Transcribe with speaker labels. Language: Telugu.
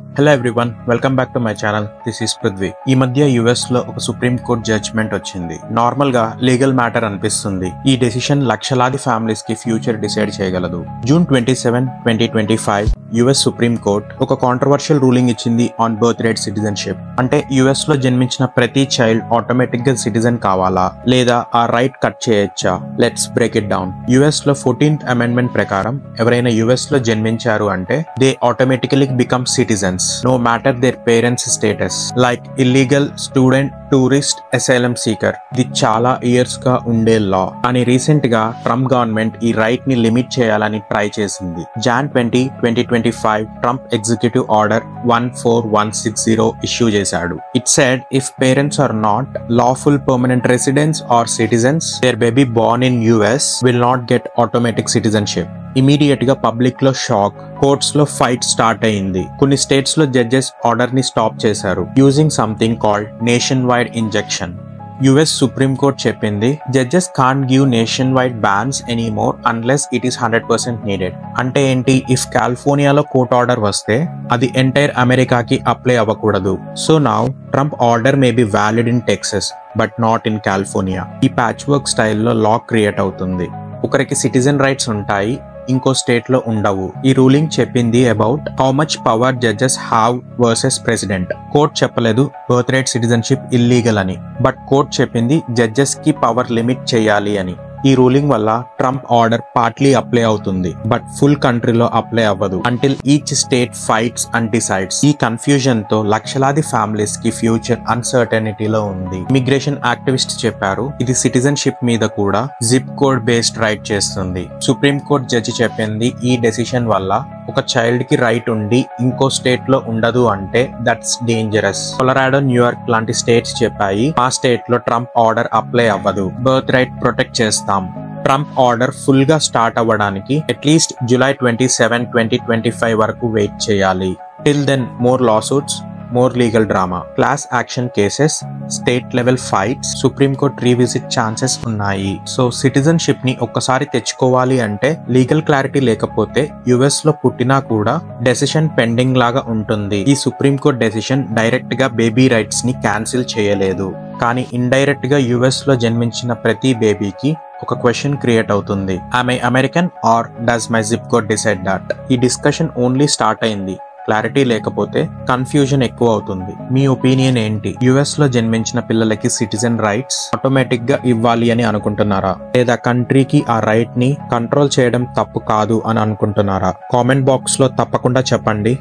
Speaker 1: Hello everyone, welcome back to my channel. This is Prithvi. ఈ మధ్య యుఎస్ లో ఒక సుప్రీం కోర్ట్ జడ్జ్మెంట్ వచ్చింది. నార్మల్ గా లీగల్ మ్యాటర్ అనిపిస్తుంది. ఈ డెసిషన్ లక్షలాది ఫ్యామిలీస్ కి ఫ్యూచర్ డిసైడ్ చేయగలదు. జూన్ 27, 2025 యుఎస్ సుప్రీం కోర్ట్ ఒక కాంట్రవర్షియల్ రూలింగ్ ఇచ్చింది ఆన్ బర్త్ రైట్ సిటిజన్షిప్. అంటే యుఎస్ లో జన్మించిన ప్రతి చైల్డ్ ఆటోమేటిక్ గా సిటిజన్ కావాలా లేదా ఆ రైట్ కట్ చేయొచ్చా? Let's break it down. US లో 14th అమెండ్మెంట్ ప్రకారం ఎవరైనా యుఎస్ లో జన్మించారు అంటే they automatically become citizens no matter their parents' status, like illegal student, tourist, asylum seeker. ఇది చాలా ఇయర్స్ గా ఉండే లా, కానీ రీసెంట్ గా ట్రంప్ గవర్నమెంట్ ఈ రైట్ ని లిమిట్ చేయాలని ట్రై చేసింది. Jan 20, 2025 Trump executive order 14160 issue చేశాడు. It said if parents are not lawful permanent residents or citizens, their baby born in US will not get automatic citizenship. Immediate గా పబ్లిక్ లో షాక్, కోర్ట్స్ లో ఫైట్ స్టార్ట్ అయింది. కొన్ని స్టేట్స్ లో జడ్జెస్ ఆర్డర్ ని స్టాప్ చేశారు using something called nationwide injection. US supreme court చెప్పింది judges can't give nationwide bans anymore unless it is 100% needed. అంటే ఏంటి? ఇఫ్ కాలిఫోర్నియాలో కోర్ట్ ఆర్డర్ వస్తే అది ఎంటైర్ అమెరికాకి అప్లై అవ్వకూడదు. So now Trump order may be valid in Texas but not in California. ఈ ప్యాచ్ వర్క్ స్టైల్లో లా క్రియేట్ అవుతుంది. ఒకరికి సిటిజన్ రైట్స్ ఉంటాయి, ఇంకో స్టేట్ లో ఉండవు. ఈ రూలింగ్ చెప్పింది about how much power judges have versus president. Court చెప్పలేదు బర్త్ రైట్ సిటిజన్షిప్ ఇల్లీగల్ అని, బట్ కోర్ట్ చెప్పింది జడ్జెస్ కి పవర్ లిమిట్ చేయాలి అని. ఈ రూలింగ్ వల్ల ట్రంప్ ఆర్డర్ పార్ట్లీ అప్లై అవుతుంది, బట్ ఫుల్ కంట్రీలో అప్లై అవ్వదు until each state fights and decides. ఈ కన్ఫ్యూజన్ తో లక్షలాది ఫ్యామిలీస్ కి ఫ్యూచర్ అన్సర్టనిటీలో ఉంది. ఇమిగ్రేషన్ యాక్టివిస్ట్ చెప్పారు ఇది సిటిజన్షిప్ మీద కూడా జిప్ కోడ్ బేస్డ్ రైట్ చేస్తుంది. సుప్రీం కోర్ట్ జడ్జి చెప్పింది ఈ డెసిషన్ వల్ల ఒక చైల్డ్ కి రైట్ ఉండి ఇంకో స్టేట్ లో ఉండదు అంటే దట్స్ డేంజరస్. కొలరాడో, న్యూయార్క్ లాంటి స్టేట్స్ చెప్పాయి ఆ స్టేట్ లో ట్రంప్ ఆర్డర్ అప్లై అవ్వదు, బర్త్ రైట్ ప్రొటెక్ట్ చేస్తాం. ట్రంప్ ఆర్డర్ ఫుల్ గా స్టార్ట్ అవ్వడానికి అట్లీస్ట్ July 27, 2025 వరకు వెయిట్ చేయాలి. Till then more lawsuits, more legal drama, class action cases, state level fights, supreme court revisit chances ఉన్నాయి. సో సిటిజన్షిప్ ని ఒక్కసారి తెచ్చుకోవాలి అంటే లీగల్ క్లారిటీ లేకపోతే యుఎస్ లో పుట్టినా కూడా డెసిషన్ పెండింగ్ లాగా ఉంటుంది. ఈ సుప్రీం కోర్ట్ డెసిషన్ డైరెక్ట్ గా బేబీ రైట్స్ ని క్యాన్సిల్ చేయలేదు, కానీ ఇండైరెక్ట్ గా యుఎస్ లో జన్మించిన ప్రతి బేబీకి ఒక క్వశ్చన్ క్రియేట్ అవుతుంది. I American or does my zip code decide that? ఈ డిస్కషన్ ఓన్లీ స్టార్ట్ అయింది. క్లారిటీ లేకపోతే కన్ఫ్యూజన్ ఎక్కువ అవుతుంది. మీ ఒపీనియన్ ఏంటి? యుఎస్ లో జన్మించిన పిల్లలకి సిటిజన్ రైట్స్ ఆటోమేటిక్ గా ఇవ్వాలి అని అనుకుంటున్నారా, లేదా కంట్రీకి ఆ రైట్ ని కంట్రోల్ చేయడం తప్పు కాదు అని అనుకుంటున్నారా? కామెంట్ బాక్స్ లో తప్పకుండా చెప్పండి.